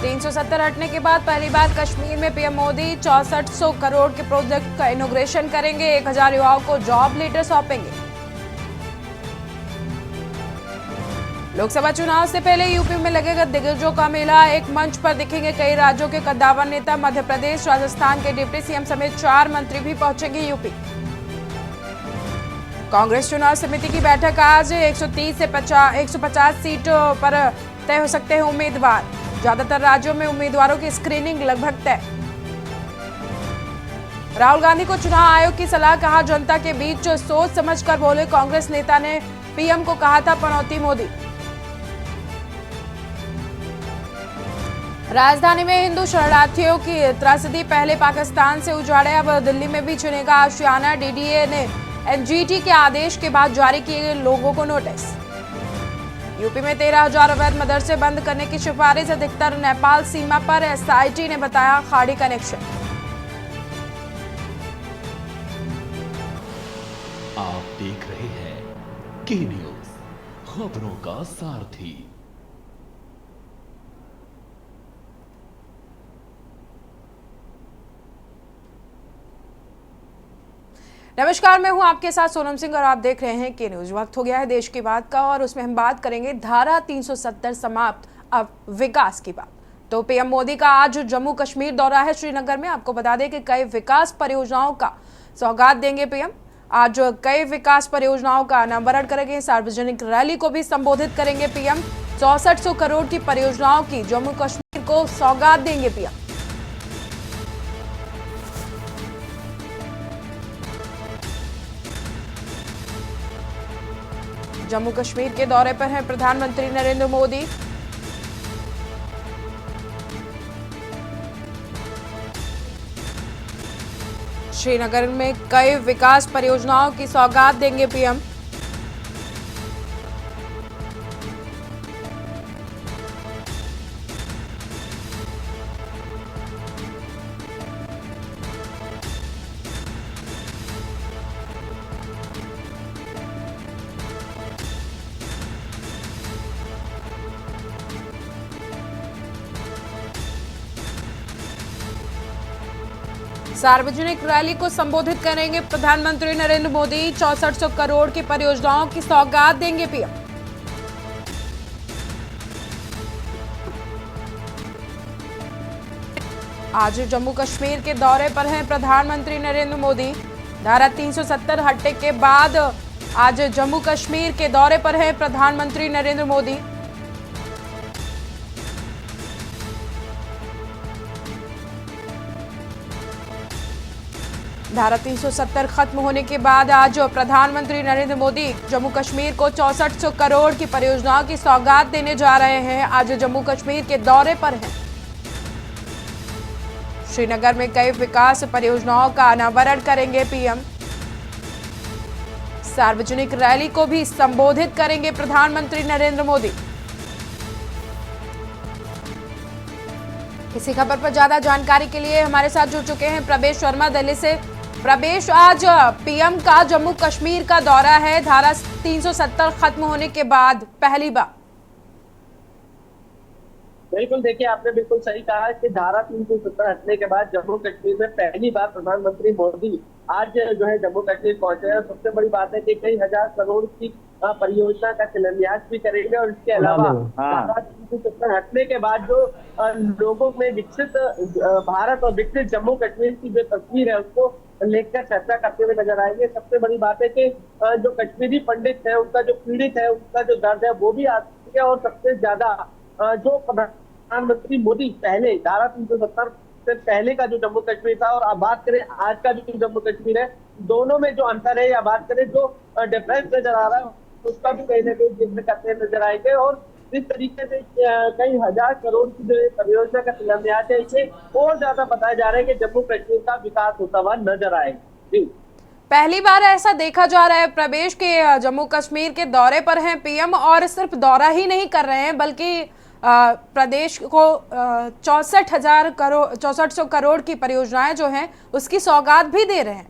370 हटने के बाद पहली बार कश्मीर में पीएम मोदी 6400 करोड़ के प्रोजेक्ट का इनॉग्रेशन करेंगे। 1000 युवाओं को जॉब लेटर सौंपेंगे। लोकसभा चुनाव से पहले यूपी में लगेगा दिग्गजों का मेला। एक मंच पर दिखेंगे कई राज्यों के कद्दावर नेता। मध्य प्रदेश, राजस्थान के डिप्टी सीएम समेत 4 मंत्री भी पहुंचेंगे यूपी। कांग्रेस चुनाव समिति की बैठक आज 130 से 150 सीटों पर तय हो सकते हैं उम्मीदवार। ज्यादातर राज्यों में उम्मीदवारों की स्क्रीनिंग लगभग तय। राहुल गांधी को चुनाव आयोग की सलाह, कहा जनता के बीच सोच समझकर बोले। कांग्रेस नेता ने पीएम को कहा था पनौती मोदी। राजधानी में हिंदू शरणार्थियों की त्रासदी, पहले पाकिस्तान से उजाड़े, अब दिल्ली में भी चुनेगा आशियाना। डीडीए ने एनजीटी के आदेश के बाद जारी किए गए लोगों को नोटिस। यूपी में 13,000 अवैध मदरसे बंद करने की सिफारिश, अधिकतर नेपाल सीमा पर। एसआईटी ने बताया खाड़ी कनेक्शन। आप देख रहे हैं के न्यूज, खबरों का सारथी। नमस्कार, मैं हूं आपके साथ सोनम सिंह और आप देख रहे हैं के न्यूज। वक्त हो गया है देश की बात का और उसमें हम बात करेंगे धारा 370 समाप्त, अब विकास की बात। तो पीएम मोदी का आज जम्मू कश्मीर दौरा है। श्रीनगर में आपको बता दें कि कई विकास परियोजनाओं का सौगात देंगे पीएम। आज कई विकास परियोजनाओं का अनावरण करेंगे। सार्वजनिक रैली को भी संबोधित करेंगे पीएम। 6400 करोड़ की परियोजनाओं की जम्मू कश्मीर को सौगात देंगे पीएम। जम्मू कश्मीर के दौरे पर हैं प्रधानमंत्री नरेंद्र मोदी। श्रीनगर में कई विकास परियोजनाओं की सौगात देंगे पीएम। सार्वजनिक रैली को संबोधित करेंगे प्रधानमंत्री नरेंद्र मोदी। 6400 करोड़ की परियोजनाओं की सौगात देंगे पीएम। आज जम्मू कश्मीर के दौरे पर हैं प्रधानमंत्री नरेंद्र मोदी। धारा 370 हटने के बाद आज जम्मू कश्मीर के दौरे पर हैं प्रधानमंत्री नरेंद्र मोदी। धारा 370 खत्म होने के बाद आज प्रधानमंत्री नरेंद्र मोदी जम्मू कश्मीर को 6400 करोड़ की परियोजनाओं की सौगात देने जा रहे हैं। आज जम्मू कश्मीर के दौरे पर हैं। श्रीनगर में कई विकास परियोजनाओं का अनावरण करेंगे पीएम। सार्वजनिक रैली को भी संबोधित करेंगे प्रधानमंत्री नरेंद्र मोदी। इसी खबर पर ज्यादा जानकारी के लिए हमारे साथ जुड़ चुके हैं प्रवेश शर्मा दिल्ली से। प्रवेश, आज पीएम का जम्मू कश्मीर का दौरा है, धारा 370 खत्म होने के बाद पहली बार। बिल्कुल, देखिए आपने बिल्कुल सही कहा कि धारा 370 हटने के बाद जम्मू कश्मीर में पहली बार प्रधानमंत्री मोदी आज जो है जम्मू कश्मीर पहुंचे हैं। सबसे बड़ी बात है कि कई हजार करोड़ की परियोजना का शिलान्यास भी करेंगे और इसके अलावा धारा 370 हटने के बाद जो लोगों में विकसित भारत और विकसित जम्मू कश्मीर की जो तस्वीर है उसको लेकर चर्चा करते हुए नजर आएंगे। सबसे बड़ी बात है कि जो कश्मीरी पंडित है, उनका जो पीड़ित है, उनका जो दर्द है वो भी आ चुके हैं। और सबसे ज्यादा जो प्रधानमंत्री मोदी पहले धारा 370 से पहले का जो जम्मू कश्मीर था और अब बात करें आज का जो जम्मू कश्मीर है, दोनों में जो अंतर है या बात करें जो डिफरेंस नजर आ रहा है उसका भी कहीं ना कहीं जिक्र करते नजर आएंगे। और इस तरीके से कई हजार करोड़ की जो परियोजना का शिलान्यास है, इसे और ज्यादा बताया जा रहा है कि जम्मू कश्मीर का विकास होता हुआ नजर आएगा। पहली बार ऐसा देखा जा रहा है प्रवेश के जम्मू कश्मीर के दौरे पर हैं पीएम और सिर्फ दौरा ही नहीं कर रहे हैं बल्कि प्रदेश को 6400 करोड़ की परियोजनाएं जो हैं उसकी सौगात भी दे रहे हैं।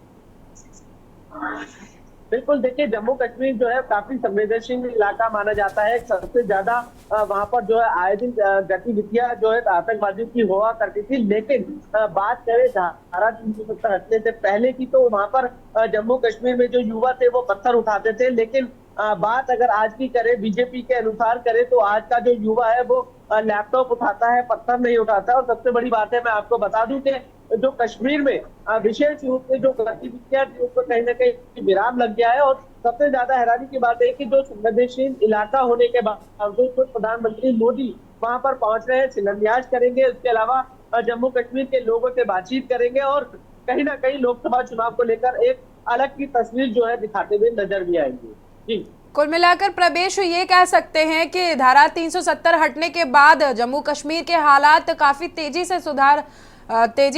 बिल्कुल, देखिए जम्मू कश्मीर जो है काफी संवेदनशील इलाका माना जाता है। सबसे ज्यादा वहां पर जो है आए दिन गतिविधियां जो है आतंकवादियों की हुआ करती थी। लेकिन बात करें धारा 370 हटने से पहले की, तो वहां पर जम्मू कश्मीर में जो युवा थे वो पत्थर उठाते थे। लेकिन बात अगर आज की करें, बीजेपी के अनुसार करें, तो आज का जो युवा है वो लैपटॉप उठाता है, पत्थर नहीं उठाता। और सबसे बड़ी बात है, मैं आपको बता दूं कि जो कश्मीर में विशेष रूप से जो गतिविधियां थी उसको कहीं ना कहीं विराम लग गया है। और सबसे ज्यादा हैरानी की बात है कि जो संवेदनशील इलाका होने के बावजूद खुद प्रधानमंत्री मोदी वहां पर पहुंच रहे हैं, शिलान्यास करेंगे। उसके अलावा जम्मू कश्मीर के लोगों से बातचीत करेंगे और कहीं ना कहीं लोकसभा चुनाव को लेकर एक अलग की तस्वीर जो है दिखाते हुए नजर भी आएंगे। जी, कुल मिलाकर प्रवेश ये कह सकते हैं कि धारा 370 हटने के बाद जम्मू कश्मीर के हालात काफी तेजी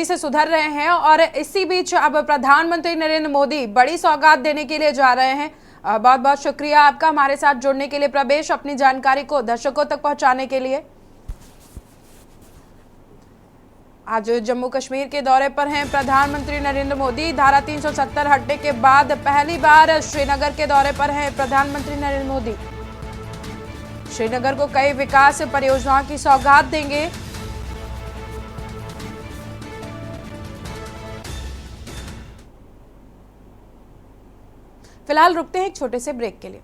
से सुधर रहे हैं और इसी बीच अब प्रधानमंत्री नरेंद्र मोदी बड़ी सौगात देने के लिए जा रहे हैं। बहुत बहुत शुक्रिया आपका हमारे साथ जुड़ने के लिए प्रवेश, अपनी जानकारी को दर्शकों तक पहुंचाने के लिए। आज जम्मू कश्मीर के दौरे पर हैं प्रधानमंत्री नरेंद्र मोदी। धारा 370 हटने के बाद पहली बार श्रीनगर के दौरे पर हैं प्रधानमंत्री नरेंद्र मोदी। श्रीनगर को कई विकास परियोजनाओं की सौगात देंगे। फिलहाल रुकते हैं एक छोटे से ब्रेक के लिए।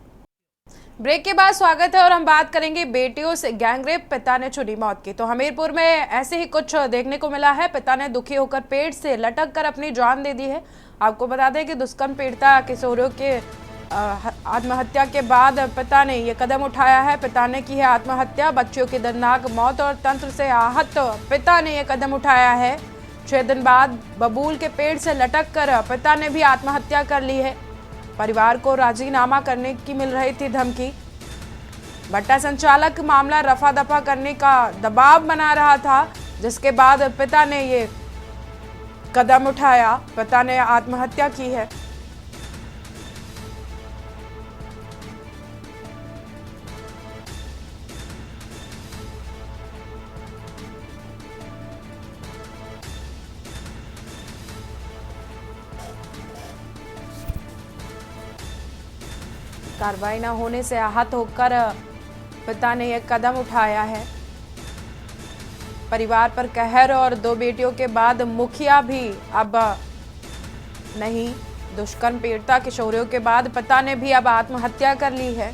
ब्रेक के बाद स्वागत है और हम बात करेंगे बेटियों से गैंगरेप, पिता ने चुनी मौत की। तो हमीरपुर में ऐसे ही कुछ देखने को मिला है। पिता ने दुखी होकर पेड़ से लटक कर अपनी जान दे दी है। आपको बता दें कि दुष्कर्म पीड़िता किशोरियों के आत्महत्या के बाद पिता ने ये कदम उठाया है। पिता ने की है आत्महत्या। बच्चियों की दर्दनाक मौत और तंत्र से आहत पिता ने ये कदम उठाया है। 6 दिन बाद बबूल के पेड़ से लटक कर पिता ने भी आत्महत्या कर ली है। परिवार को राजीनामा करने की मिल रही थी धमकी। भट्टा संचालक मामला रफा दफा करने का दबाव बना रहा था, जिसके बाद पिता ने ये कदम उठाया। पिता ने आत्महत्या की है। कार्रवाई न होने से आहत होकर पिता ने यह कदम उठाया है। परिवार पर कहर और 2 बेटियों के बाद मुखिया भी अब नहीं। दुष्कर्म पीड़िता किशोरियों के बाद पिता ने भी अब आत्महत्या कर ली है।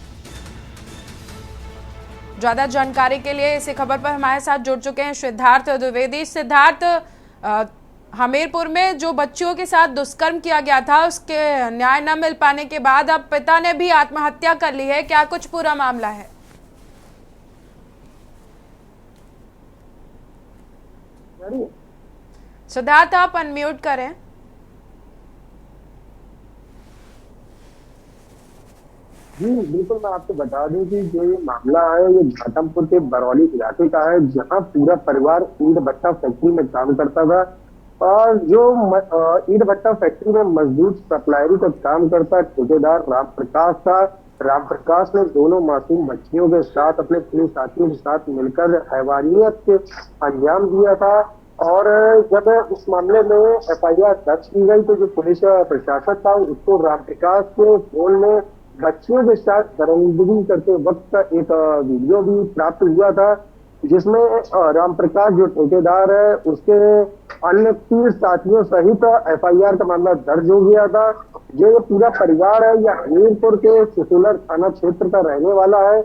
ज्यादा जानकारी के लिए इसी खबर पर हमारे साथ जुड़ चुके हैं सिद्धार्थ द्विवेदी। सिद्धार्थ, हमीरपुर में जो बच्चियों के साथ दुष्कर्म किया गया था उसके न्याय न मिल पाने के बाद अब पिता ने भी आत्महत्या कर ली है, क्या कुछ पूरा मामला है? सिद्धार्थ, आप अनम्यूट करें। जी बिल्कुल, मैं आपको बता दूं कि जो ये मामला है ये घाटमपुर के बरौली इलाके का है, जहां पूरा परिवार ईंट भट्टा फैक्ट्री में काम करता था। और जो ईंट भट्टा फैक्ट्री में मजदूर सप्लायरी का काम करता ठेकेदार राम प्रकाश था। राम प्रकाश ने दोनों मासूम बच्चियों के साथ अपने पुलिस साथियों के साथ मिलकर हैवानियत के अंजाम दिया था। और जब इस मामले में FIR दर्ज की गई तो जो पुलिस प्रशासन था उसको राम प्रकाश के फोन में बच्चियों के साथ दरिंदगी करते वक्त एक वीडियो भी प्राप्त हुआ था, जिसमें राम प्रकाश जो ठेकेदार है उसके अन्य 30 साथियों सहित FIR का मामला दर्ज हो गया था। जो ये पूरा परिवार है यह हमीरपुर के सुसुलर थाना क्षेत्र का रहने वाला है।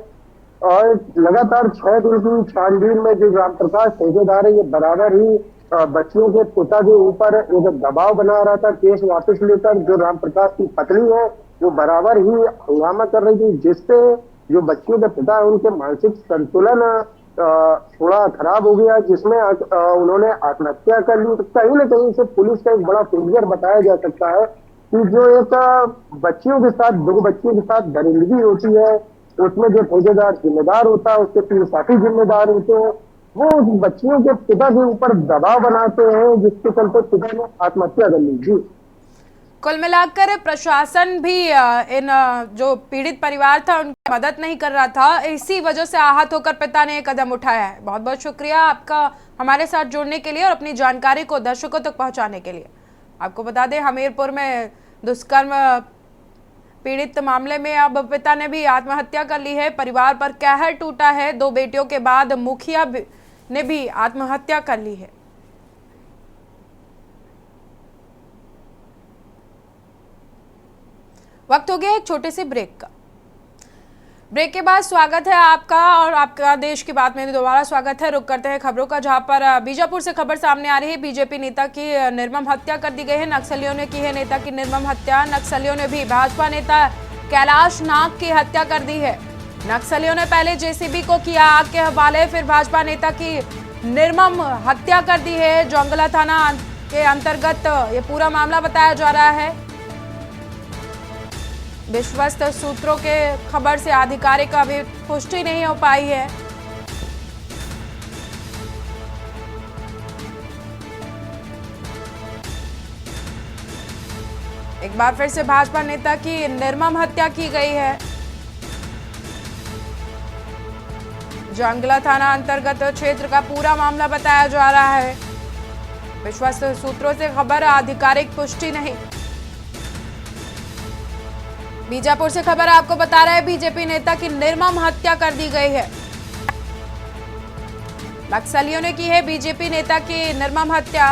और लगातार 6 दिन की छानबीन में जो राम प्रकाश ठेकेदार है ये बराबर ही बच्चियों के पिता के ऊपर एक दबाव बना रहा था केस वापस लेकर। जो राम प्रकाश की पत्नी है वो बराबर ही हंगामा कर रही थी, जिससे जो बच्चियों के पिता है उनके मानसिक संतुलन थोड़ा खराब हो गया, जिसमें उन्होंने आत्महत्या कर ली। तो कहीं ना कहीं से पुलिस का एक बड़ा फेलियर बताया जा सकता है कि जो एक बच्चियों के साथ 2 बच्चियों के साथ दरिंदगी होती है उसमें जो ठेकेदार जिम्मेदार होता है उसके 3 साथी जिम्मेदार होते हैं, वो उस बच्चियों के पिता के ऊपर दबाव बनाते हैं, जिसके चलते पिता ने आत्महत्या कर ली। जी, कुल मिलाकर प्रशासन भी इन जो पीड़ित परिवार था उनकी मदद नहीं कर रहा था, इसी वजह से आहत होकर पिता ने कदम उठाया है। बहुत बहुत शुक्रिया आपका हमारे साथ जुड़ने के लिए और अपनी जानकारी को दर्शकों तक पहुंचाने के लिए। आपको बता दें हमीरपुर में दुष्कर्म पीड़ित मामले में अब पिता ने भी आत्महत्या कर ली है। परिवार पर कहर टूटा है। 2 बेटियों के बाद मुखिया ने भी आत्महत्या कर ली है। वक्त हो गया एक छोटे से ब्रेक का। ब्रेक के बाद स्वागत है आपका और आपका देश की बात में दोबारा स्वागत है। रुक करते हैं खबरों का, जहां पर बीजापुर से खबर सामने आ रही है। बीजेपी नेता की निर्मम हत्या कर दी गई है। नक्सलियों ने की है नेता की निर्मम हत्या। नक्सलियों ने भी भाजपा नेता कैलाश नाग की हत्या कर दी है। नक्सलियों ने पहले जेसीबी को किया आग के हवाले, फिर भाजपा नेता की निर्मम हत्या कर दी है। जोंगला थाना के अंतर्गत ये पूरा मामला बताया जा रहा है। विश्वस्त सूत्रों के खबर से आधिकारिक अभी पुष्टि नहीं हो पाई है। एक बार फिर से भाजपा नेता की निर्मम हत्या की गई है। जंगला थाना अंतर्गत क्षेत्र का पूरा मामला बताया जा रहा है। विश्वस्त सूत्रों से खबर, आधिकारिक पुष्टि नहीं। बीजापुर से खबर आपको बता रहा है, बीजेपी नेता की निर्मम हत्या कर दी गई है। नक्सलियों ने की है बीजेपी नेता की निर्मम हत्या।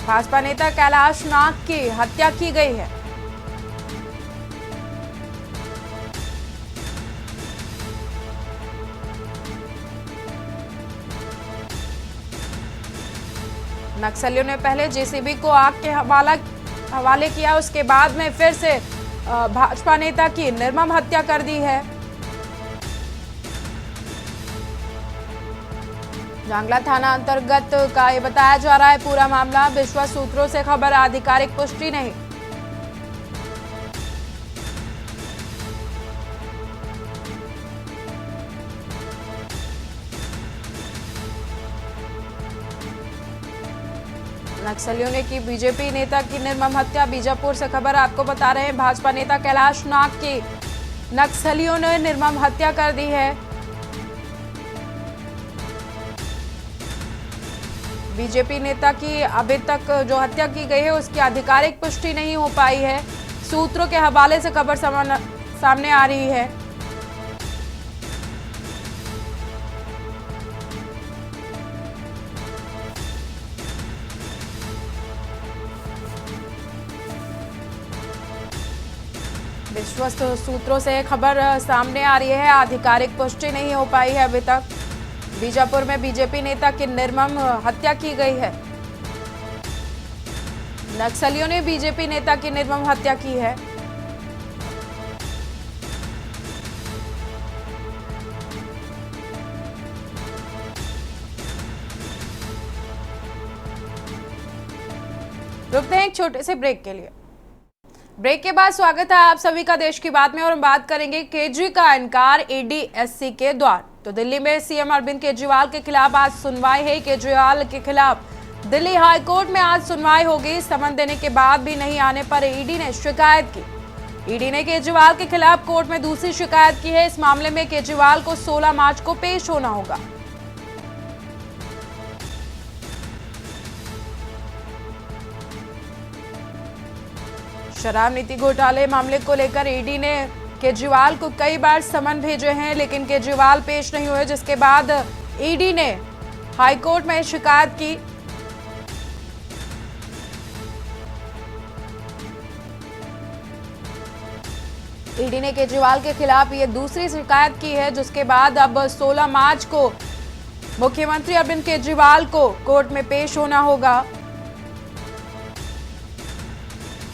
भाजपा नेता कैलाश नाग की हत्या की गई है। नक्सलियों ने पहले जेसीबी को आग के हवाले किया, उसके बाद में फिर से भाजपा नेता की निर्मम हत्या कर दी है। जांगला थाना अंतर्गत का ये बताया जा रहा है पूरा मामला। विश्वस्त सूत्रों से खबर, आधिकारिक पुष्टि नहीं। नक्सलियों ने की बीजेपी नेता की निर्मम हत्या। बीजापुर से खबर आपको बता रहे हैं, भाजपा नेता कैलाश नाग की नक्सलियों ने निर्मम हत्या कर दी है। बीजेपी नेता की अभी तक जो हत्या की गई है उसकी आधिकारिक पुष्टि नहीं हो पाई है। सूत्रों के हवाले से खबर सामने आ रही है। विश्वस्त सूत्रों से खबर सामने आ रही है, आधिकारिक पुष्टि नहीं हो पाई है अभी तक। बीजापुर में बीजेपी नेता की निर्मम हत्या की गई है। नक्सलियों ने बीजेपी नेता की निर्मम हत्या की है। रुकते हैं एक छोटे से ब्रेक के लिए। ब्रेक के बाद स्वागत है आप सभी का देश की बात में, और हम बात करेंगे केजरी का इनकार ईडी-एससी के द्वार। तो दिल्ली में सीएम अरविंद केजरीवाल के खिलाफ आज सुनवाई है। केजरीवाल के खिलाफ दिल्ली हाईकोर्ट में आज सुनवाई होगी। समन देने के बाद भी नहीं आने पर ईडी ने शिकायत की। ईडी ने केजरीवाल के खिलाफ कोर्ट में दूसरी शिकायत की है। इस मामले में केजरीवाल को 16 मार्च को पेश होना होगा। शराब नीति घोटाले मामले को लेकर ईडी ने केजरीवाल को कई बार समन भेजे हैं, लेकिन केजरीवाल पेश नहीं हुए, जिसके बाद ईडी ने हाईकोर्ट में शिकायत की। ईडी ने केजरीवाल के खिलाफ ये दूसरी शिकायत की है, जिसके बाद अब 16 मार्च को मुख्यमंत्री अरविंद केजरीवाल को कोर्ट में पेश होना होगा।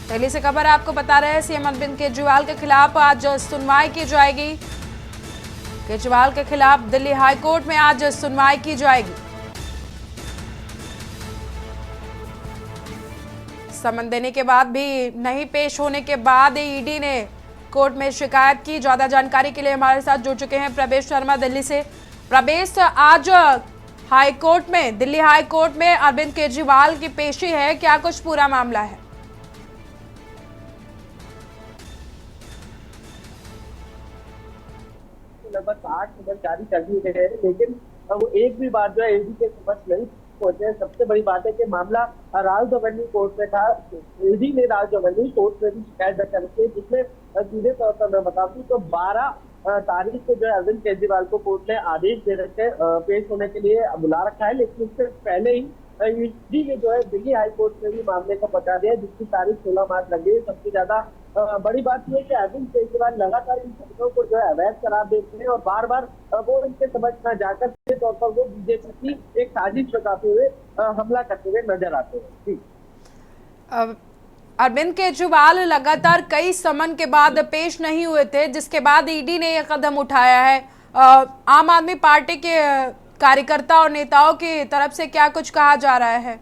दिल्ली से खबर आपको बता रहे हैं, सीएम अरविंद केजरीवाल के खिलाफ आज सुनवाई की जाएगी। केजरीवाल के खिलाफ दिल्ली हाईकोर्ट में आज सुनवाई की जाएगी। समन देने के बाद भी नहीं पेश होने के बाद ईडी ने कोर्ट में शिकायत की। ज्यादा जानकारी के लिए हमारे साथ जुड़ चुके हैं प्रवेश शर्मा दिल्ली से। प्रवेश, आज हाईकोर्ट में, दिल्ली हाईकोर्ट में अरविंद केजरीवाल की पेशी है, क्या कुछ पूरा मामला है? लगभग 8 खबर जारी कर दी गई है, लेकिन वो एक भी बार जो है ईडी के समक्ष नहीं पहुंचे हैं। सबसे बड़ी बात है कि मामला राज एवेन्यू कोर्ट में था। ईडी ने राज एवेन्यू कोर्ट में भी शिकायत दर्ज कर है, जिसमें सीधे तौर पर मैं बता दूं तो 12 तारीख को जो है अरविंद केजरीवाल को कोर्ट ने आदेश दे रखे पेश होने के लिए बुला रखा है, लेकिन उससे पहले ही ईडी ने जो है दिल्ली हाई कोर्ट में भी मामले को पहुंचा दिया, जिसकी तारीख 16 मार्च लग गई। सबसे ज्यादा बड़ी बात यह है कि अरविंद केजरीवाल लगातार इन शब्दों को जो है अवैध करार देते हैं और बार बार वो इनके समझ में जाकर सीधे तौर पर वो बीजेपी की एक साजिश बताते हुए हमला करते हुए नजर आते हैं। अरविंद केजरीवाल लगातार कई समन के बाद पेश नहीं हुए थे, जिसके बाद ईडी ने यह कदम उठाया है। आम आदमी पार्टी के कार्यकर्ता और नेताओं की तरफ से क्या कुछ कहा जा रहा है?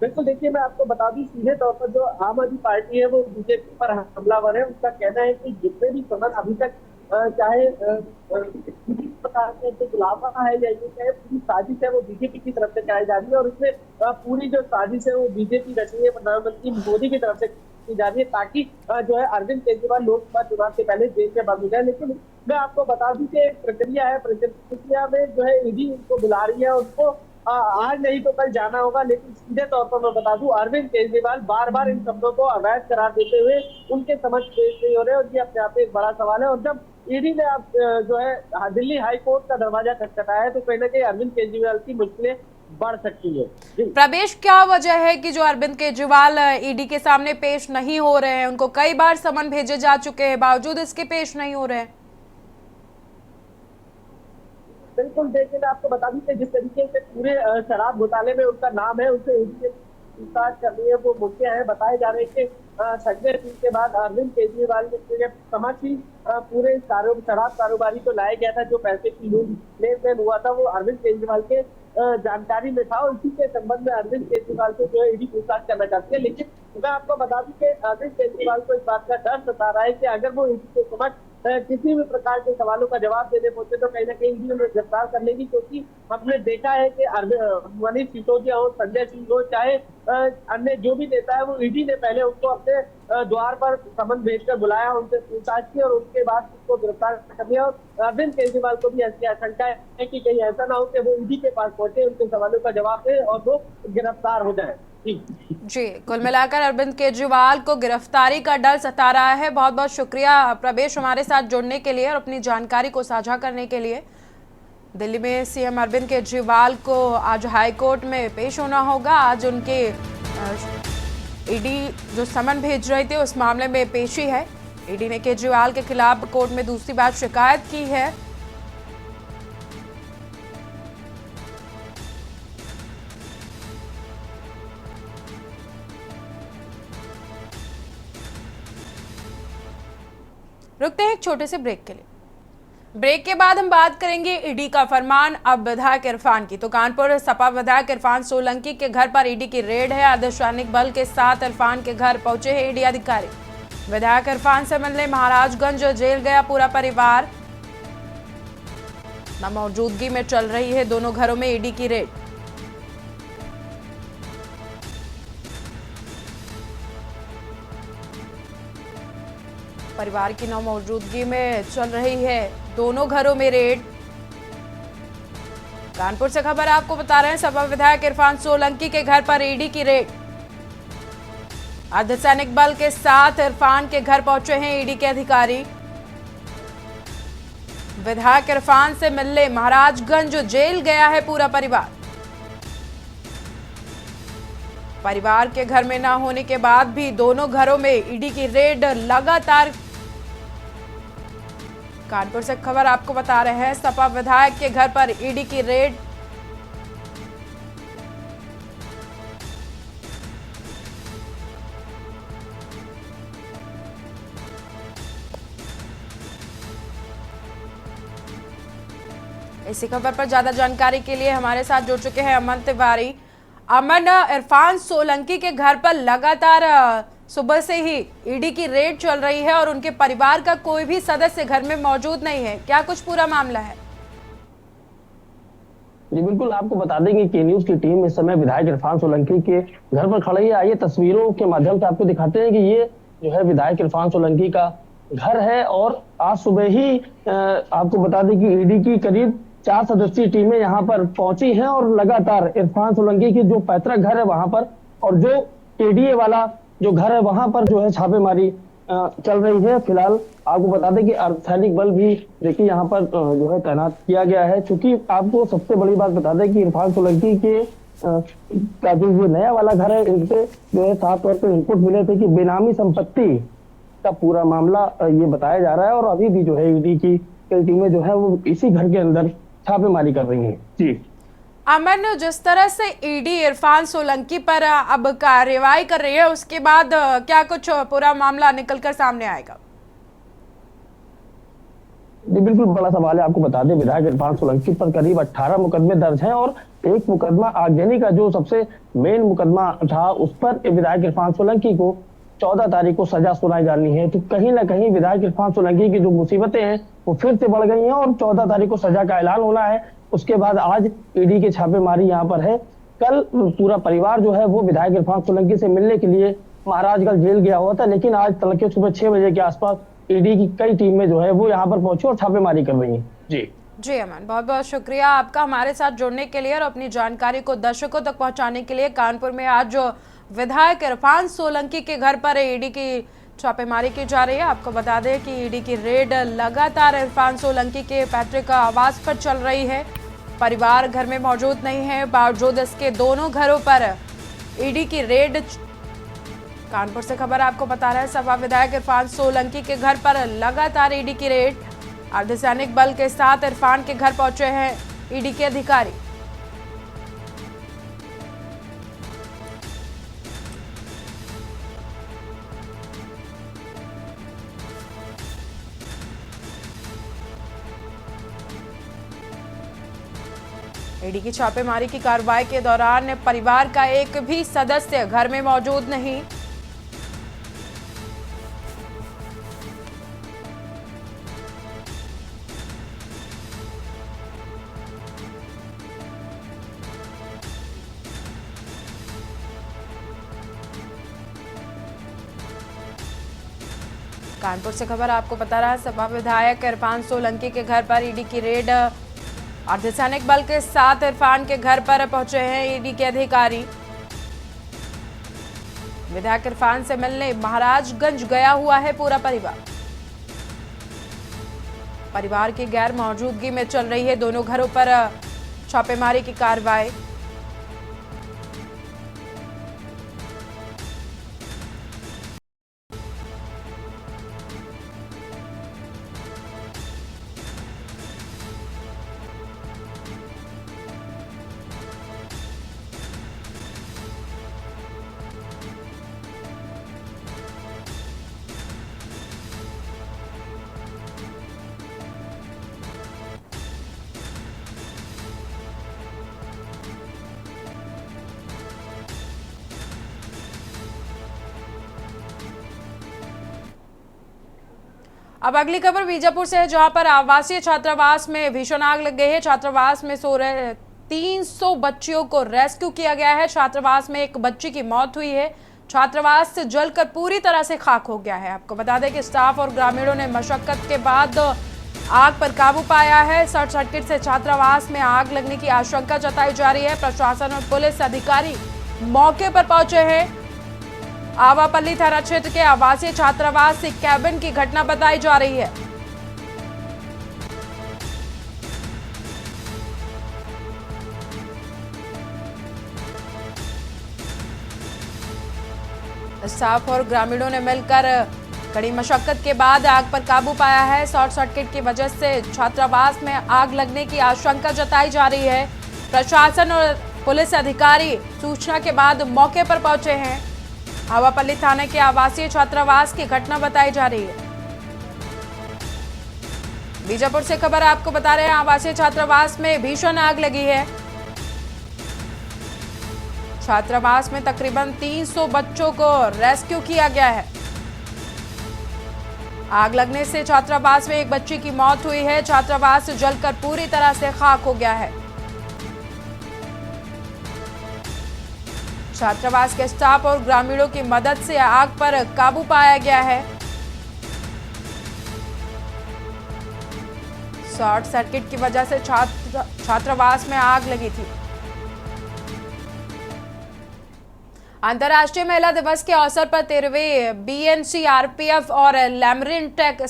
बिल्कुल, देखिए मैं आपको बता दूं सीधे तौर पर जो आम आदमी पार्टी है वो बीजेपी पर हमलावर है। उनका कहना है कि जितने भी समन अभी तक चाहे किसी प्रकार के जो खुलाफा है या ये चाहे पूरी साजिश है वो बीजेपी की तरफ से कराई जा रही है और उसमें पूरी जो साजिश है वो बीजेपी रची है, प्रधानमंत्री मोदी की तरफ से की जा रही है, ताकि जो है अरविंद केजरीवाल लोकसभा चुनाव से पहले जेल से बंद हो जाए। लेकिन मैं आपको बता दूं कि एक प्रक्रिया है, प्रक्रिया में जो है ईडी उनको बुला रही है, उनको आज नहीं तो कल जाना होगा। लेकिन सीधे तौर पर मैं बता दूं अरविंद केजरीवाल बार बार इन शब्दों को अवैध करार देते हुए उनके समझ पेश नहीं हो रहे और ये अपने आप में एक बड़ा सवाल है। और जब ईडी ने अब जो है दिल्ली हाई कोर्ट का दरवाजा खटखटाया है तो कहीं ना कहीं अरविंद केजरीवाल की मुश्किलें बढ़ सकती है। प्रवेश, क्या वजह है कि जो अरविंद केजरीवाल ईडी के सामने पेश नहीं हो रहे हैं? उनको कई बार समन भेजे जा चुके हैं, बावजूद इसके पेश नहीं हो रहे हैं। बिल्कुल, देखिए मैं आपको बता दूं कि जिस तरीके से पूरे शराब घोटाले में उनका नाम है, उनसे ईडी ने पूछताछ करनी है, वो मुद्दे हैं। बताए जा रहे हैं कि संजय सिंह के बाद अरविंद केजरीवाल ने समाजी पूरे शराब कारोबारी को लाया गया था, जो पैसे की लेन देन हुआ था वो अरविंद केजरीवाल के जानकारी में था और इसी के संबंध में अरविंद केजरीवाल को जो है ईडी पूछताछ करना चाहती है। लेकिन मैं आपको बता दूं कि अरविंद केजरीवाल को इस बात का डर सता रहा है कि अगर वो ईडी के समक्ष किसी भी प्रकार के सवालों का जवाब देने पहुंचे तो कहीं ना कहीं ईडी उन्हें गिरफ्तार कर लेगी, क्योंकि हमने देखा है कि मनीष सिसोदिया हो, संजय सिंह हो, चाहे अन्य जो भी नेता है वो ईडी ने पहले उनको अपने द्वार पर समन भेजकर बुलाया, उनसे पूछताछ की और उसके बाद उसको गिरफ्तार कर लिया। और अरविंद केजरीवाल को भी ऐसी आशंका है कि कहीं ऐसा ना हो कि वो ईडी के पास पहुंचे, उनके सवालों का जवाब दे और वो गिरफ्तार हो जाए। जी, कुल मिलाकर अरविंद केजरीवाल को गिरफ्तारी का डर सता रहा है। बहुत बहुत शुक्रिया प्रवेश हमारे साथ जुड़ने के लिए और अपनी जानकारी को साझा करने के लिए। दिल्ली में सीएम अरविंद केजरीवाल को आज हाई कोर्ट में पेश होना होगा। आज उनके ईडी जो समन भेज रहे थे उस मामले में पेशी है। ईडी ने केजरीवाल के खिलाफ कोर्ट में दूसरी बार शिकायत की है। रुकते हैं एक छोटे से ब्रेक के लिए। ब्रेक के बाद हम बात करेंगे ईडी का फरमान अब विधायक इरफान की। तो कानपुर सपा विधायक इरफान सोलंकी के घर पर ईडी की रेड है। अर्धसैनिक बल के साथ इरफान के घर पहुंचे हैं ईडी अधिकारी। विधायक इरफान से मिलने महाराजगंज जेल गया पूरा परिवार। मौजूदगी में चल रही है दोनों घरों में ईडी की रेड। परिवार की मौजूदगी में चल रही है दोनों घरों में रेड। कानपुर से खबर आपको बता रहे हैं, सपा विधायक इरफान सोलंकी के घर पर ईडी की रेड। अर्धसैनिक बल के साथ इरफान के घर पहुंचे हैं ईडी के अधिकारी। विधायक इरफान से मिलने महाराजगंज जेल गया है पूरा परिवार। परिवार के घर में न होने के बाद भी दोनों घरों में ईडी की रेड लगातार। कानपुर से खबर आपको बता रहे हैं, सपा विधायक के घर पर ईडी की रेड। इसी खबर पर ज्यादा जानकारी के लिए हमारे साथ जुड़ चुके हैं अमन तिवारी। अमन, इरफान सोलंकी के घर पर लगातार सुबह से ही ईडी की रेड चल रही है और उनके परिवार का कोई भी सदस्य घर में मौजूद नहीं है, क्या कुछ पूरा मामला है? जी बिल्कुल, आपको बता दें कि के न्यूज की टीम इस समय विधायक इरफान सोलंकी के घर पर खड़ी है। आइए तस्वीरों के माध्यम से आपको दिखाते हैं कि ये जो है विधायक इरफान सोलंकी का घर है और आज सुबह ही आपको बता दें कि ईडी की करीब 4 सदस्यीय टीमें यहाँ पर पहुंची हैं और लगातार इरफान सोलंकी की जो पैतृक घर है वहां पर और जो एडीए वाला जो घर है वहां पर जो है छापेमारी चल रही है। फिलहाल आपको बता दें कि अर्धसैनिक बल भी देखिए यहाँ पर जो है तैनात किया गया है। चूंकि आपको सबसे बड़ी बात बता दें कि इरफान सोलंकी के का जो नया वाला घर है इनसे जो है साफ तौर पर इनपुट मिले थे कि बेनामी संपत्ति का पूरा मामला ये बताया जा रहा है और अभी भी जो है ईडी की कई टीमें जो है वो इसी घर के अंदर छापेमारी कर रही हैं। जी अमन, जिस तरह से ईडी इरफान सोलंकी पर अब कार्रवाई कर रही है उसके बाद क्या कुछ पूरा मामला निकलकर सामने आएगा? जी बिल्कुल बड़ा सवाल है। आपको बता दें विधायक इरफान सोलंकी पर करीब 18 मुकदमे दर्ज हैं और एक मुकदमा आगजनी का जो सबसे मेन मुकदमा था उस पर विधायक इरफान सोलंकी को 14 तारीख को सजा सुनाई जानी है। तो कहीं ना कहीं विधायक इरफान सोलंकी की जो मुसीबतें हैं वो फिर से बढ़ गई हैं और 14 तारीख को सजा का ऐलान होना है। उसके बाद आज ईडी की छापेमारी यहाँ पर है। कल पूरा परिवार जो है वो विधायक इरफान सोलंकी से मिलने के लिए महाराजगंज जेल गया हुआ था, लेकिन आज तड़के सुबह 6 बजे के आसपास ईडी की कई टीमें जो है वो यहाँ पर पहुंची और छापेमारी कर रही हैं। जी अमन, बहुत बहुत शुक्रिया आपका हमारे साथ जुड़ने के लिए और अपनी जानकारी को दर्शकों तक पहुंचाने के लिए। कानपुर में आज जो विधायक इरफान सोलंकी के घर पर ईडी की छापेमारी की जा रही है। आपको बता दें कि ईडी की रेड लगातार इरफान सोलंकी के पैतृक आवास पर चल रही है। परिवार घर में मौजूद नहीं है, बावजूद इसके दोनों घरों पर ईडी की रेड। कानपुर से खबर आपको बता रहे हैं, सपा विधायक इरफान सोलंकी के घर पर लगातार ईडी की रेड। अर्धसैनिक बल के साथ इरफान के घर पहुंचे हैं ईडी के अधिकारी। ईडी की छापेमारी की कार्रवाई के दौरान परिवार का एक भी सदस्य घर में मौजूद नहीं। कानपुर से खबर आपको बता रहा है, सपा विधायक इरफान सोलंकी के घर पर ईडी की रेड। अर्धसैनिक बल के साथ इरफान के घर पर पहुंचे हैं ईडी के अधिकारी। विधायक इरफान से मिलने महाराजगंज गया हुआ है पूरा परिवार। परिवार की गैर मौजूदगी में चल रही है दोनों घरों पर छापेमारी की कार्रवाई। अब अगली खबर बीजापुर से है, जहां पर आवासीय छात्रावास में भीषण आग लग गई है। छात्रावास में सो रहे 300 बच्चियों को रेस्क्यू किया गया है। छात्रावास में एक बच्ची की मौत हुई है। छात्रावास जलकर पूरी तरह से खाक हो गया है। आपको बता दें कि स्टाफ और ग्रामीणों ने मशक्कत के बाद आग पर काबू पाया है। शॉर्ट सर्किट से छात्रावास में आग लगने की आशंका जताई जा रही है। प्रशासन और पुलिस अधिकारी मौके पर पहुंचे हैं। आवापल्ली थाना क्षेत्र के आवासीय छात्रावास से कैबिन की घटना बताई जा रही है। स्टाफ और ग्रामीणों ने मिलकर कड़ी मशक्कत के बाद आग पर काबू पाया है। शॉर्ट सर्किट की वजह से छात्रावास में आग लगने की आशंका जताई जा रही है। प्रशासन और पुलिस अधिकारी सूचना के बाद मौके पर पहुंचे हैं। आवापल्ली थाने के आवासीय छात्रावास की घटना बताई जा रही है। बीजापुर से खबर आपको बता रहे हैं, आवासीय छात्रावास में भीषण आग लगी है। छात्रावास में तकरीबन 300 बच्चों को रेस्क्यू किया गया है। आग लगने से छात्रावास में एक बच्ची की मौत हुई है। छात्रावास जलकर पूरी तरह से खाक हो गया है। छात्रावास के स्टाफ और ग्रामीणों की मदद से आग पर काबू पाया गया है। शॉर्ट सर्किट की वजह से छात्रावास में आग लगी थी। अंतर्राष्ट्रीय महिला दिवस के अवसर पर 13वें BNCRPF और लैमरिन टेक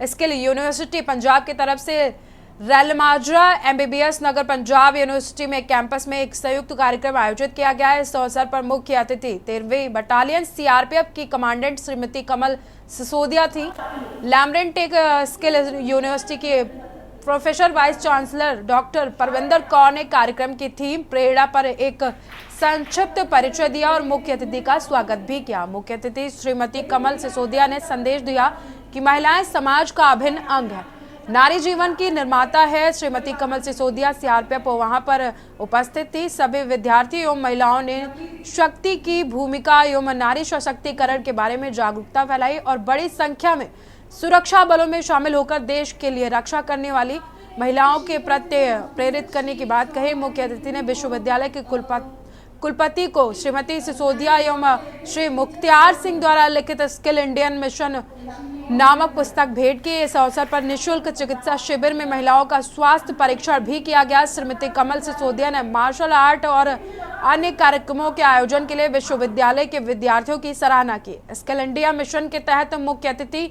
स्किल यूनिवर्सिटी पंजाब की तरफ से रैलमाजरा MBBS नगर पंजाब यूनिवर्सिटी में कैंपस में एक संयुक्त कार्यक्रम आयोजित किया गया है। इस अवसर पर मुख्य अतिथि 13वीं बटालियन CRPF की कमांडेंट श्रीमती कमल सिसोदिया थी। लैमरिन टेक स्किल यूनिवर्सिटी के professor vice chancellor doctor Parvinder Kaur ने कार्यक्रम की थीम प्रेरणा पर एक संक्षिप्त परिचय दिया और मुख्य अतिथि का स्वागत भी किया। मुख्य अतिथि श्रीमती कमल सिसोदिया ने संदेश दिया कि महिलाएं समाज का अभिन्न अंग है, नारी जीवन की निर्माता है। श्रीमती कमल सिसोदिया CRPF वहां पर उपस्थित थी। सभी विद्यार्थी एवं महिलाओं ने शक्ति की भूमिका एवं नारी सशक्तिकरण के बारे में जागरूकता फैलाई और बड़ी संख्या में सुरक्षा बलों में शामिल होकर देश के लिए रक्षा करने वाली महिलाओं के प्रति प्रेरित करने की बात कही। मुख्य अतिथि ने विश्वविद्यालय के कुलपति को श्रीमती सिसोदिया एवं श्री मुख्तियार सिंह द्वारा लिखित स्किल इंडियन मिशन नामक पुस्तक भेंट की। इस अवसर पर निःशुल्क चिकित्सा शिविर में महिलाओं का स्वास्थ्य परीक्षण भी किया गया। श्रीमती कमल सिसोदिया ने मार्शल आर्ट और अन्य कार्यक्रमों के आयोजन के लिए विश्वविद्यालय के विद्यार्थियों की सराहना की। स्किल इंडिया मिशन के तहत मुख्य अतिथि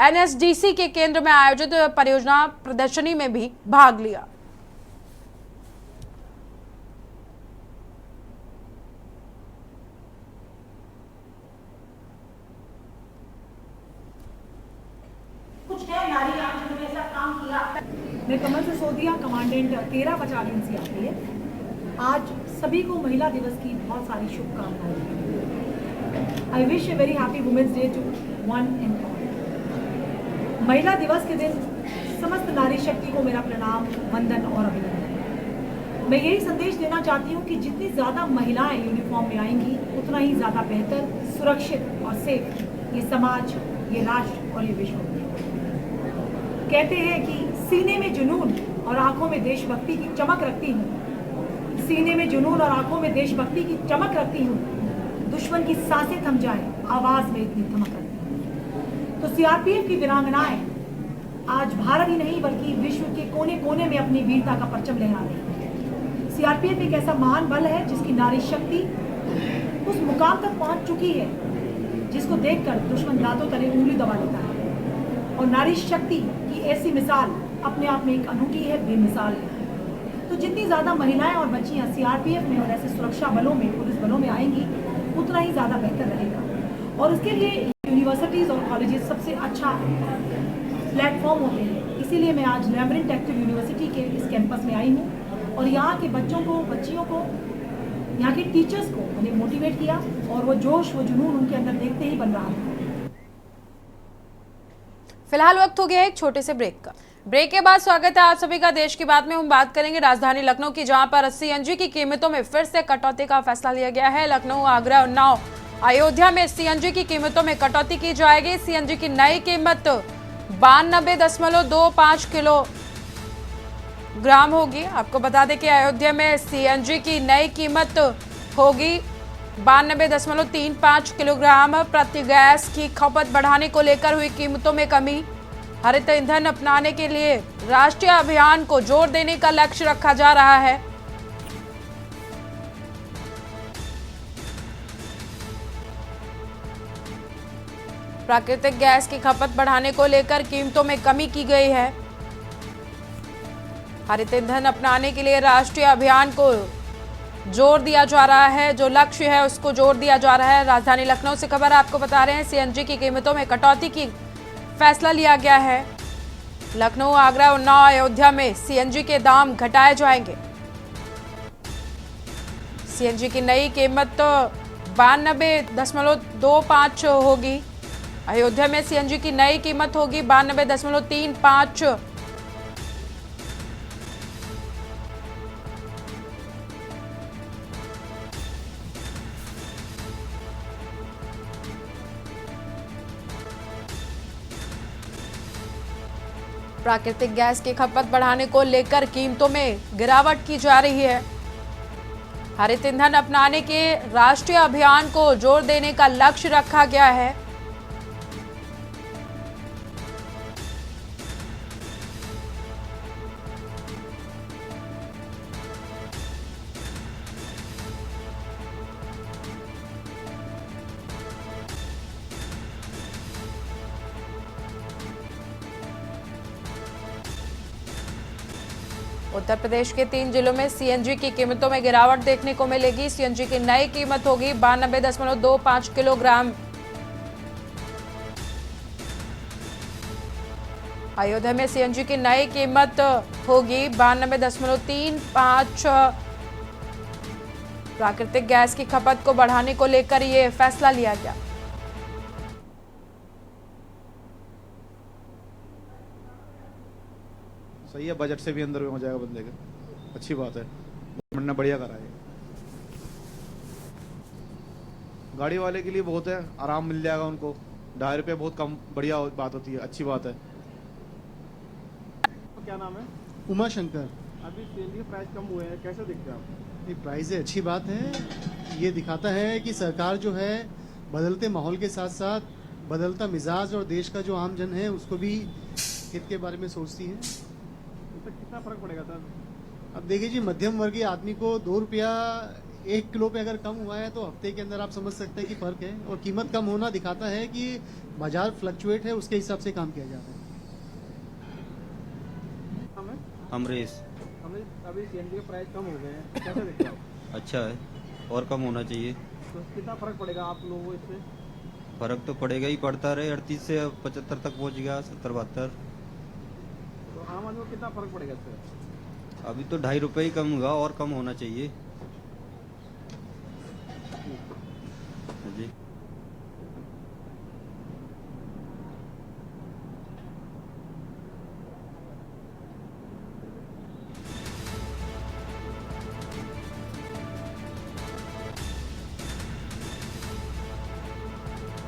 NSDC के केंद्र में आयोजित परियोजना प्रदर्शनी में भी भाग लिया। मैं कमल सिसोदिया कमांडेंट 13 बटालियन CRPF। आज सभी को महिला दिवस की बहुत सारी शुभकामनाएं। I wish a very happy women's day to one and all. महिला दिवस के दिन समस्त नारी शक्ति को मेरा प्रणाम, वंदन और अभिनंदन। मैं यही संदेश देना चाहती हूँ कि जितनी ज़्यादा महिलाएं यूनिफॉर्म में आएंगी उतना ही ज़्यादा बेहतर, सुरक्षित और सेफ ये समाज, ये राष्ट्र और ये विश्व होगा। कहते हैं कि सीने में जुनून और आंखों में देशभक्ति की चमक रखती हूँ। सीने में जुनून और आंखों में देशभक्ति की चमक रखती हूँ। दुश्मन की सांसें थम जाए, आवाज में इतनी धमक रखती हूँ। तो CRPF की वीरांगनाएं आज भारत ही नहीं बल्कि विश्व के कोने कोने में अपनी वीरता का परचम लहरा रही है। CRPF एक ऐसा महान बल है जिसकी नारी शक्ति उस मुकाम तक पहुंच चुकी है जिसको देखकर दुश्मन दांतों तले उंगली दबा लेता है। और नारी शक्ति की ऐसी मिसाल अपने आप में एक अनूठी है, बेमिसाल है। तो जितनी ज़्यादा महिलाएं और बच्चियां CRPF में और ऐसे सुरक्षा बलों में, पुलिस बलों में आएंगी उतना ही ज़्यादा बेहतर रहेगा। और उसके लिए यूनिवर्सिटीज़ और कॉलेजेस सबसे अच्छा प्लेटफॉर्म होते हैं। इसीलिए मैं आज लैमरिन टेक यूनिवर्सिटी के इस कैंपस में आई हूँ और यहाँ के बच्चों को, बच्चियों को, यहाँ के टीचर्स को उन्हें मोटिवेट किया और वो जोश, वो जुनून उनके अंदर देखते ही बन रहा है। फिलहाल वक्त हो गया है एक छोटे से ब्रेक का। ब्रेक के बाद स्वागत है आप सभी का देश की बात में। हम बात करेंगे राजधानी लखनऊ की, जहां पर CNG की कीमतों में फिर से कटौती का फैसला लिया गया है। लखनऊ, आगरा, उन्नाव, अयोध्या में CNG की कीमतों में कटौती की जाएगी। CNG की नई कीमत 92.25 किलोग्राम होगी। आपको बता दें कि अयोध्या में CNG की नई कीमत होगी 92.35 किलोग्राम प्रति गैस की खपत बढ़ाने को लेकर हुई कीमतों में कमी। हरित ईंधन अपनाने के लिए राष्ट्रीय अभियान को जोर देने का लक्ष्य रखा जा रहा है। प्राकृतिक गैस की खपत बढ़ाने को लेकर कीमतों में कमी की गई है। हरित ईंधन अपनाने के लिए राष्ट्रीय अभियान को जोर दिया जा रहा है, जो लक्ष्य है उसको जोर दिया जा रहा है। राजधानी लखनऊ से खबर आपको बता रहे हैं, CNG की कीमतों में कटौती की फैसला लिया गया है। लखनऊ, आगरा, उन्नाव, अयोध्या में CNG के दाम घटाए जाएंगे। CNG की नई कीमत 92.25 होगी। अयोध्या में CNG की नई कीमत होगी 92.35। प्राकृतिक गैस की खपत बढ़ाने को लेकर कीमतों में गिरावट की जा रही है। हरित ईंधन अपनाने के राष्ट्रीय अभियान को जोर देने का लक्ष्य रखा गया है। उत्तर प्रदेश के 3 जिलों में सीएनजी की कीमतों में गिरावट देखने को मिलेगी। सीएनजी की नई कीमत होगी 92.25 किलोग्राम। अयोध्या में सीएनजी की नई कीमत होगी 92.35। प्राकृतिक गैस की खपत को बढ़ाने को लेकर यह फैसला लिया गया। सही है, बजट से भी अंदर हो जाएगा बंदे का, अच्छी बात है, गवर्नमेंट ने बढ़िया करा है। गाड़ी वाले के लिए बहुत है, आराम मिल जाएगा उनको, 2.5 रुपये बहुत कम, बढ़िया बात होती है, अच्छी बात है। क्या नाम है? उमा शंकर। अभी तेल के प्राइस कम हुए हैं, कैसे दिखते हैं आप? ये प्राइस है, अच्छी बात है। ये दिखाता है कि सरकार जो है बदलते माहौल के साथ साथ बदलता मिजाज और देश का जो आम जन है उसको भी हित के बारे में सोचती है। इससे कितना फर्क पड़ेगा सर? अब देखिए जी, मध्यम वर्गीय आदमी को 2 रुपया 1 किलो पे अगर कम हुआ है तो हफ्ते के अंदर आप समझ सकते हैं कि फर्क है। और कीमत कम होना दिखाता है कि बाजार फ्लक्चुएट है, उसके हिसाब से काम किया जा रहा है। अमरीश। अभी सीएनजी के प्राइस कम हो गए हैं, कैसे दिखते हैं आप? अच्छा है, और कम होना चाहिए। तो कितना फर्क पड़ेगा आप लोगों को इससे? फर्क तो पड़ेगा ही, पड़ता रहे। 38 से 75 तक पहुंच गया, 70-72। तो आम आदमी को कितना फर्क पड़ेगा इससे? अभी तो 2.5 रुपये ही कम हुआ, और कम होना चाहिए। जी।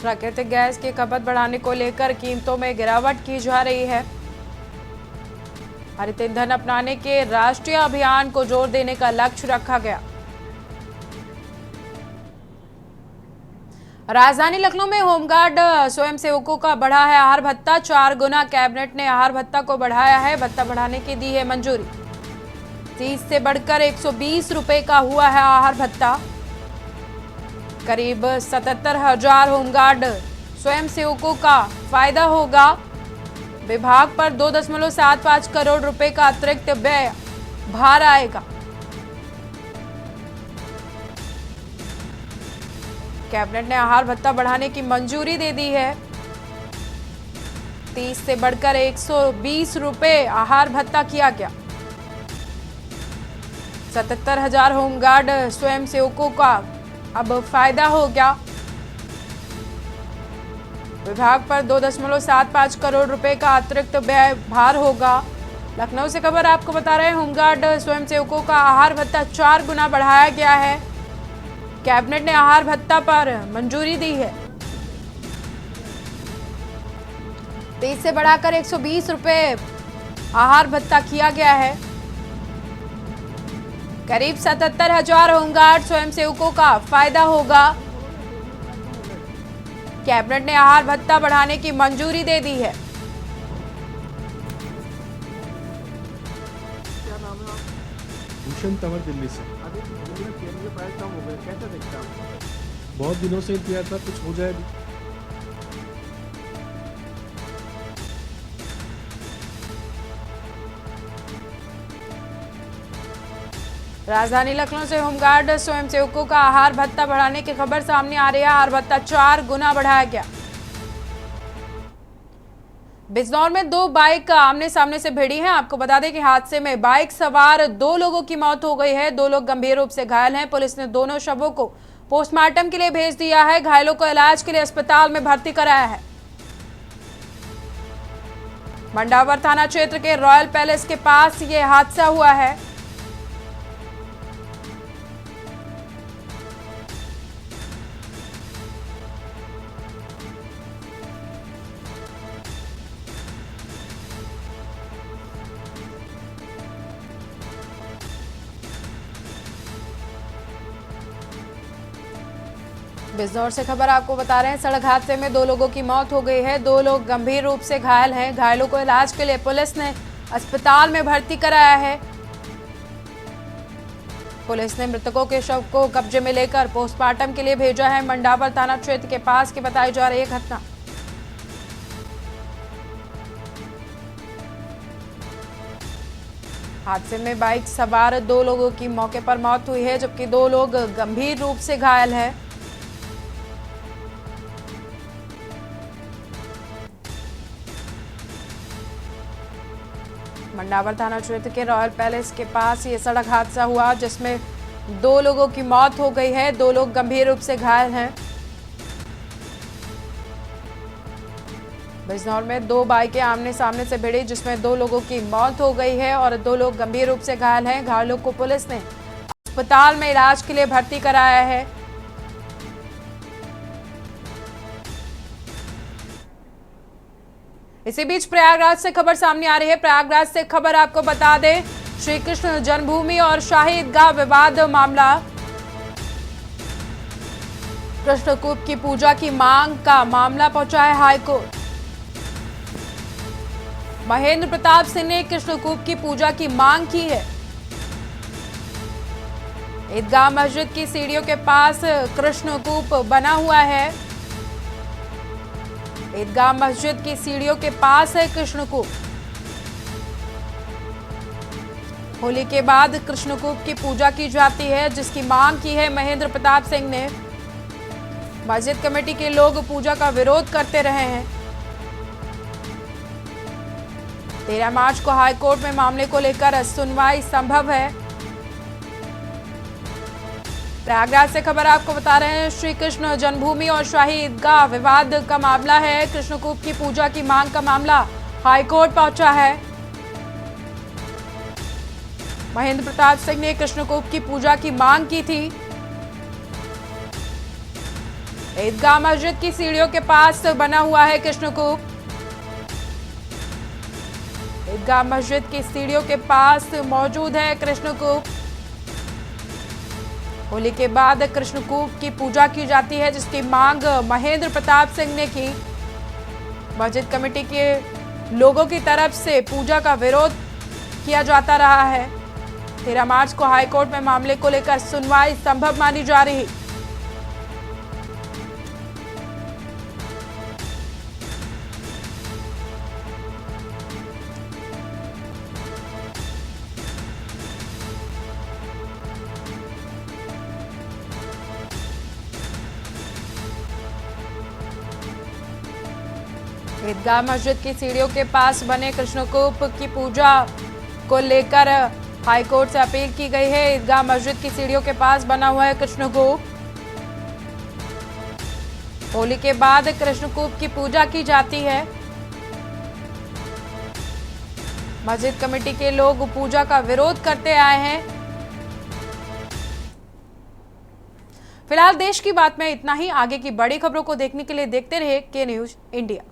प्राकृतिक गैस की खपत बढ़ाने को लेकर कीमतों में गिरावट की जा रही है। हरित ईंधन अपनाने के राष्ट्रीय अभियान को जोर देने का लक्ष्य रखा गया। राजधानी लखनऊ में होमगार्ड स्वयंसेवकों का बढ़ा है आहार भत्ता 4 गुना। कैबिनेट ने आहार भत्ता को बढ़ाया है। भत्ता बढ़ाने की दी है मंजूरी। 30 से बढ़कर 120 रुपए का हुआ है आहार भत्ता। करीब 77,000 होमगार्ड स्वयंसेवकों का फायदा होगा। विभाग पर 2.75 करोड़ रुपए का अतिरिक्त व्यय भार आएगा। कैबिनेट ने आहार भत्ता बढ़ाने की मंजूरी दे दी है। 30 से बढ़कर 120 रुपए आहार भत्ता किया गया। 77,000 होमगार्ड स्वयंसेवकों का अब फायदा हो गया। विभाग पर 2.75 करोड़ रुपए का अतिरिक्त व्यय भार होगा। लखनऊ से खबर आपको बता रहे हैं, होमगार्ड स्वयंसेवकों का आहार भत्ता 4 गुना बढ़ाया गया है। कैबिनेट ने आहार भत्ता पर मंजूरी दी है। 30 से बढ़ाकर 120 रुपए आहार भत्ता किया गया है। करीब 77,000 होमगार्ड स्वयंसेवकों का फायदा होगा। कैबिनेट ने आहार भत्ता बढ़ाने की मंजूरी दे दी है। क्या नाम है आप? भूषण तंवर, दिल्ली से। अभी सीएनजी के प्राइस कम हो गए, कैसे दिखते हैं आप? बहुत दिनों से इंतजार था, कुछ हो जाए। राजधानी लखनऊ से होमगार्ड स्वयंसेवकों का आहार भत्ता बढ़ाने की खबर सामने आ रही है। आहार भत्ता 4 गुना बढ़ाया गया। बिजनौर में 2 बाइक आमने सामने से भिड़ी हैं। आपको बता दें कि हादसे में बाइक सवार 2 लोगों की मौत हो गई है। 2 लोग गंभीर रूप से घायल हैं। पुलिस ने दोनों शवों को पोस्टमार्टम के लिए भेज दिया है। घायलों को इलाज के लिए अस्पताल में भर्ती कराया है। मंडावर थाना क्षेत्र के रॉयल पैलेस के पास ये हादसा हुआ है। बिजनौर से खबर आपको बता रहे हैं, सड़क हादसे में 2 लोगों की मौत हो गई है। 2 लोग गंभीर रूप से घायल हैं। घायलों को इलाज के लिए पुलिस ने अस्पताल में भर्ती कराया है। पुलिस ने मृतकों के शव को कब्जे में लेकर पोस्टमार्टम के लिए भेजा है। मंडावर थाना क्षेत्र के पास की बताई जा रही है घटना। हादसे में बाइक सवार 2 लोगों की मौके पर मौत हुई है, जबकि 2 लोग गंभीर रूप से घायल हैं। मंडावर थाना क्षेत्र के रॉयल पैलेस के पास ये सड़क हादसा हुआ, जिसमें 2 लोगों की मौत हो गई है, 2 लोग गंभीर रूप से घायल हैं। बिजनौर में 2 बाइकें आमने सामने से भिड़ी, जिसमें 2 लोगों की मौत हो गई है और 2 लोग गंभीर रूप से घायल हैं। घायलों को पुलिस ने अस्पताल में इलाज के लिए भर्ती कराया है। इसी बीच प्रयागराज से खबर सामने आ रही है। प्रयागराज से खबर आपको बता दें, श्री कृष्ण जन्मभूमि और शाही ईदगाह विवाद मामला, कृष्णकूप की पूजा की मांग का मामला पहुंचा है हाईकोर्ट। महेंद्र प्रताप सिंह ने कृष्णकूप की पूजा की मांग की है। ईदगाह मस्जिद की सीढ़ियों के पास कृष्णकूप बना हुआ है। ईदगाह मस्जिद की सीढ़ियों के पास है कृष्णकूप। होली के बाद कृष्णकूप की पूजा की जाती है, जिसकी मांग की है महेंद्र प्रताप सिंह ने। मस्जिद कमेटी के लोग पूजा का विरोध करते रहे हैं। 13 मार्च को हाईकोर्ट में मामले को लेकर सुनवाई संभव है। प्रयागराज से खबर आपको बता रहे हैं, श्री कृष्ण जन्मभूमि और शाही ईदगाह विवाद का मामला है। कृष्णकूप की पूजा की मांग का मामला हाईकोर्ट पहुंचा है। महेंद्र प्रताप सिंह ने कृष्णकूप की पूजा की मांग की थी। ईदगाह मस्जिद की सीढ़ियों के पास बना हुआ है कृष्णकूप। ईदगाह मस्जिद की सीढ़ियों के पास मौजूद है कृष्णकूप। होली के बाद कृष्णकूप की पूजा की जाती है, जिसकी मांग महेंद्र प्रताप सिंह ने की। मस्जिद कमेटी के लोगों की तरफ से पूजा का विरोध किया जाता रहा है। 13 मार्च को हाईकोर्ट में मामले को लेकर सुनवाई संभव मानी जा रही। ईदगाह मस्जिद की सीढ़ियों के पास बने कृष्णकूप की पूजा को लेकर हाईकोर्ट से अपील की गई है। ईदगाह मस्जिद की सीढ़ियों के पास बना हुआ है कृष्णकूप। होली के बाद कृष्णकूप की पूजा की जाती है। मस्जिद कमेटी के लोग पूजा का विरोध करते आए हैं। फिलहाल देश की बात में इतना ही। आगे की बड़ी खबरों को देखने के लिए देखते रहिए के न्यूज इंडिया।